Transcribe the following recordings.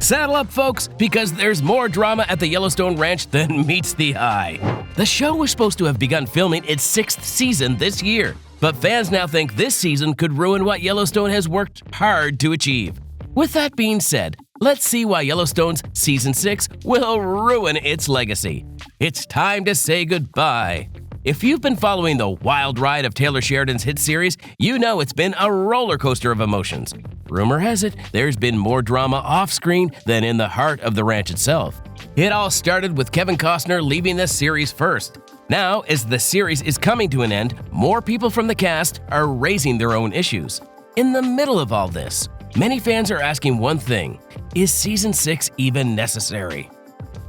Saddle up, folks, because there's more drama at the Yellowstone Ranch than meets the eye. The show was supposed to have begun filming its 6th season this year, but fans now think this season could ruin what Yellowstone has worked hard to achieve. With that being said, let's see why Yellowstone's Season 6 will ruin its legacy. It's time to say goodbye. If you've been following the wild ride of Taylor Sheridan's hit series, you know it's been a roller coaster of emotions. Rumor has it, there's been more drama off-screen than in the heart of the ranch itself. It all started with Kevin Costner leaving the series first. Now, as the series is coming to an end, more people from the cast are raising their own issues. In the middle of all this, many fans are asking one thing: is Season 6 even necessary?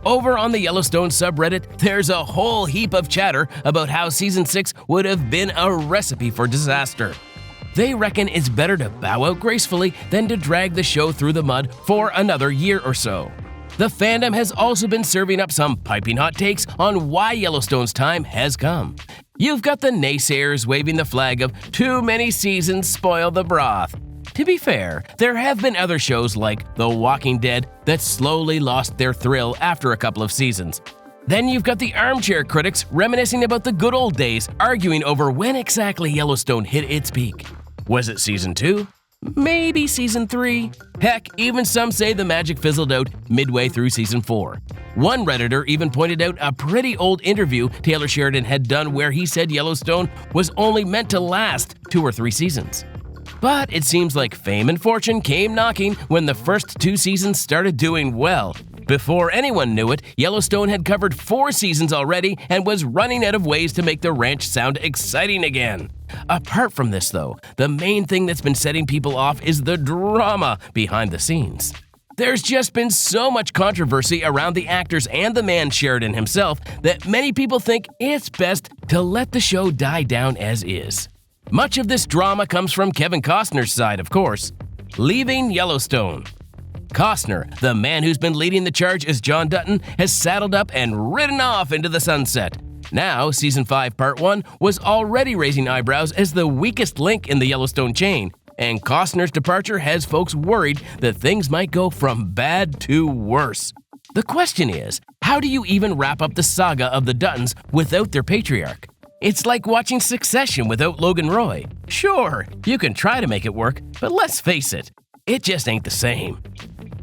Over on the Yellowstone subreddit, there's a whole heap of chatter about how Season 6 would have been a recipe for disaster. They reckon it's better to bow out gracefully than to drag the show through the mud for another year or so. The fandom has also been serving up some piping hot takes on why Yellowstone's time has come. You've got the naysayers waving the flag of too many seasons spoil the broth. To be fair, there have been other shows like The Walking Dead that slowly lost their thrill after a couple of seasons. Then you've got the armchair critics reminiscing about the good old days, arguing over when exactly Yellowstone hit its peak. Was it Season 2? Maybe Season 3? Heck, even some say the magic fizzled out midway through Season 4. One Redditor even pointed out a pretty old interview Taylor Sheridan had done where he said Yellowstone was only meant to last 2 or 3 seasons. But it seems like fame and fortune came knocking when the first 2 seasons started doing well. Before anyone knew it, Yellowstone had covered 4 seasons already and was running out of ways to make the ranch sound exciting again. Apart from this, though, the main thing that's been setting people off is the drama behind the scenes. There's just been so much controversy around the actors and the man Sheridan himself that many people think it's best to let the show die down as is. Much of this drama comes from Kevin Costner's side, of course. Leaving Yellowstone. Costner, the man who's been leading the charge as John Dutton, has saddled up and ridden off into the sunset. Now, Season 5 Part 1 was already raising eyebrows as the weakest link in the Yellowstone chain, and Costner's departure has folks worried that things might go from bad to worse. The question is, how do you even wrap up the saga of the Duttons without their patriarch? It's like watching Succession without Logan Roy. Sure, you can try to make it work, but let's face it, it just ain't the same.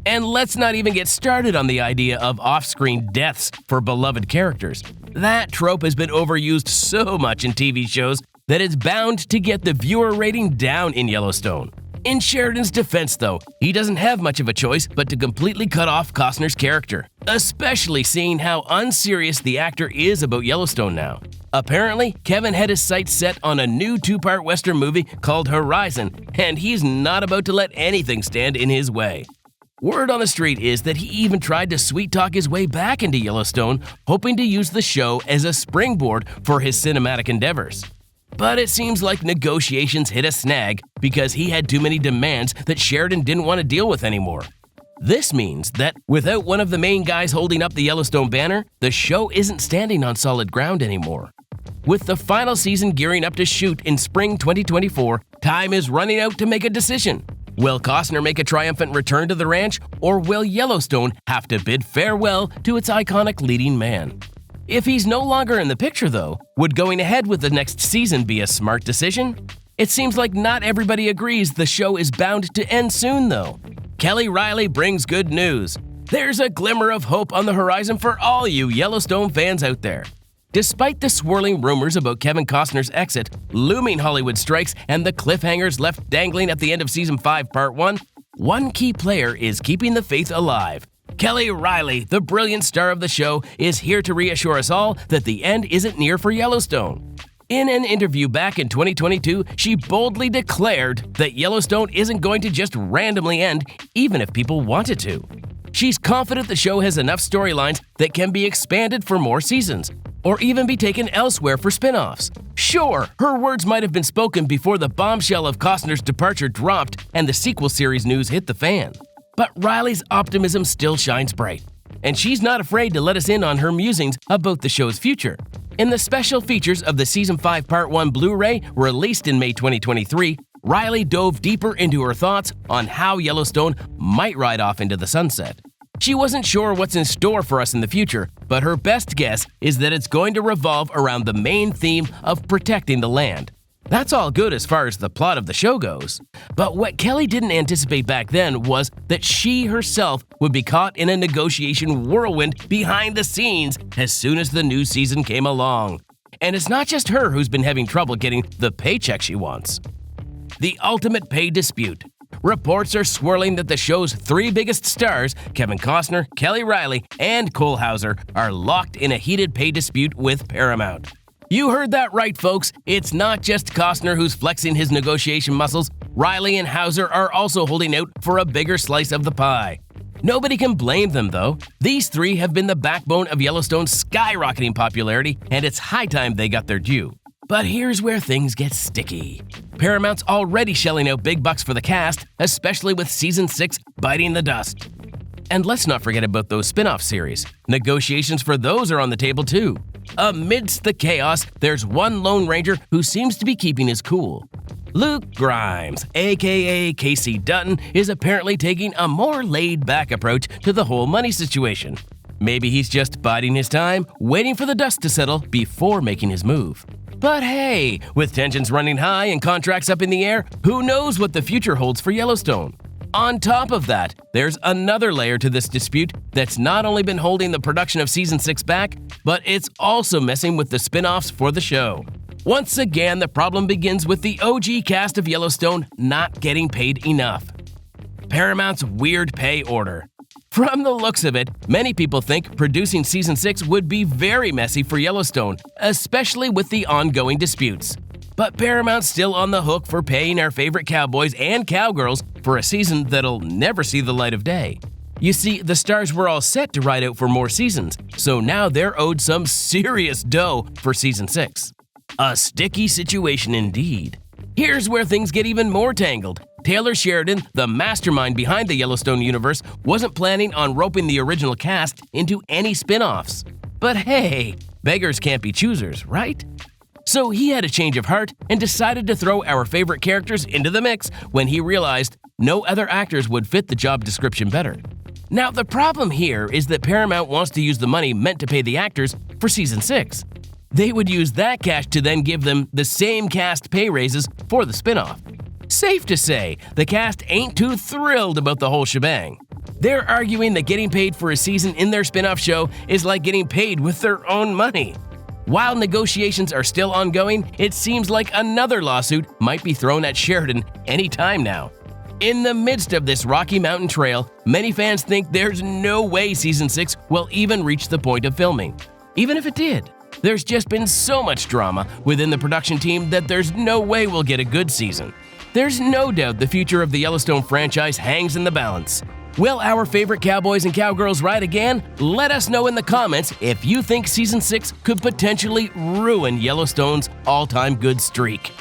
And let's not even get started on the idea of off-screen deaths for beloved characters. That trope has been overused so much in TV shows that it's bound to get the viewer rating down in Yellowstone. In Sheridan's defense, though, he doesn't have much of a choice but to completely cut off Costner's character, especially seeing how unserious the actor is about Yellowstone now. Apparently, Kevin had his sights set on a new 2-part Western movie called Horizon, and he's not about to let anything stand in his way. Word on the street is that he even tried to sweet-talk his way back into Yellowstone, hoping to use the show as a springboard for his cinematic endeavors. But it seems like negotiations hit a snag because he had too many demands that Sheridan didn't want to deal with anymore. This means that without one of the main guys holding up the Yellowstone banner, the show isn't standing on solid ground anymore. With the final season gearing up to shoot in spring 2024, time is running out to make a decision. Will Costner make a triumphant return to the ranch, or will Yellowstone have to bid farewell to its iconic leading man? If he's no longer in the picture, though, would going ahead with the next season be a smart decision? It seems like not everybody agrees the show is bound to end soon, though. Kelly Riley brings good news. There's a glimmer of hope on the horizon for all you Yellowstone fans out there. Despite the swirling rumors about Kevin Costner's exit, looming Hollywood strikes, and the cliffhangers left dangling at the end of Season 5 Part 1, one key player is keeping the faith alive. Kelly Riley, the brilliant star of the show, is here to reassure us all that the end isn't near for Yellowstone. In an interview back in 2022, she boldly declared that Yellowstone isn't going to just randomly end, even if people want it to. She's confident the show has enough storylines that can be expanded for more seasons, or even be taken elsewhere for spin-offs. Sure, her words might have been spoken before the bombshell of Costner's departure dropped and the sequel series news hit the fan. But Riley's optimism still shines bright, and she's not afraid to let us in on her musings about the show's future. In the special features of the Season 5 Part 1 Blu-ray, released in May 2023, Riley dove deeper into her thoughts on how Yellowstone might ride off into the sunset. She wasn't sure what's in store for us in the future, but her best guess is that it's going to revolve around the main theme of protecting the land. That's all good as far as the plot of the show goes. But what Kelly didn't anticipate back then was that she herself would be caught in a negotiation whirlwind behind the scenes as soon as the new season came along. And it's not just her who's been having trouble getting the paycheck she wants. The ultimate pay dispute. Reports are swirling that the show's three biggest stars, Kevin Costner, Kelly Riley, and Cole Hauser, are locked in a heated pay dispute with Paramount. You heard that right, folks. It's not just Costner who's flexing his negotiation muscles. Riley and Hauser are also holding out for a bigger slice of the pie. Nobody can blame them, though. These three have been the backbone of Yellowstone's skyrocketing popularity, and it's high time they got their due. But here's where things get sticky. Paramount's already shelling out big bucks for the cast, especially with Season 6 biting the dust. And let's not forget about those spin-off series. Negotiations for those are on the table too. Amidst the chaos, there's one Lone Ranger who seems to be keeping his cool. Luke Grimes, aka Casey Dutton, is apparently taking a more laid-back approach to the whole money situation. Maybe he's just biding his time, waiting for the dust to settle before making his move. But hey, with tensions running high and contracts up in the air, who knows what the future holds for Yellowstone? On top of that, there's another layer to this dispute that's not only been holding the production of Season 6 back, but it's also messing with the spin-offs for the show. Once again, the problem begins with the OG cast of Yellowstone not getting paid enough. Paramount's weird pay order. From the looks of it, many people think producing Season 6 would be very messy for Yellowstone, especially with the ongoing disputes. But Paramount's still on the hook for paying our favorite cowboys and cowgirls for a season that'll never see the light of day. You see, the stars were all set to ride out for more seasons, so now they're owed some serious dough for Season 6. A sticky situation indeed. Here's where things get even more tangled. Taylor Sheridan, the mastermind behind the Yellowstone universe, wasn't planning on roping the original cast into any spin-offs. But hey, beggars can't be choosers, right? So he had a change of heart and decided to throw our favorite characters into the mix when he realized no other actors would fit the job description better. Now, the problem here is that Paramount wants to use the money meant to pay the actors for Season 6. They would use that cash to then give them the same cast pay raises for the spin-off. Safe to say, the cast ain't too thrilled about the whole shebang. They're arguing that getting paid for a season in their spin-off show is like getting paid with their own money. While negotiations are still ongoing, it seems like another lawsuit might be thrown at Sheridan any time now. In the midst of this Rocky Mountain trail, many fans think there's no way Season 6 will even reach the point of filming. Even if it did, there's just been so much drama within the production team that there's no way we'll get a good season. There's no doubt the future of the Yellowstone franchise hangs in the balance. Will our favorite cowboys and cowgirls ride again? Let us know in the comments if you think Season 6 could potentially ruin Yellowstone's all-time good streak.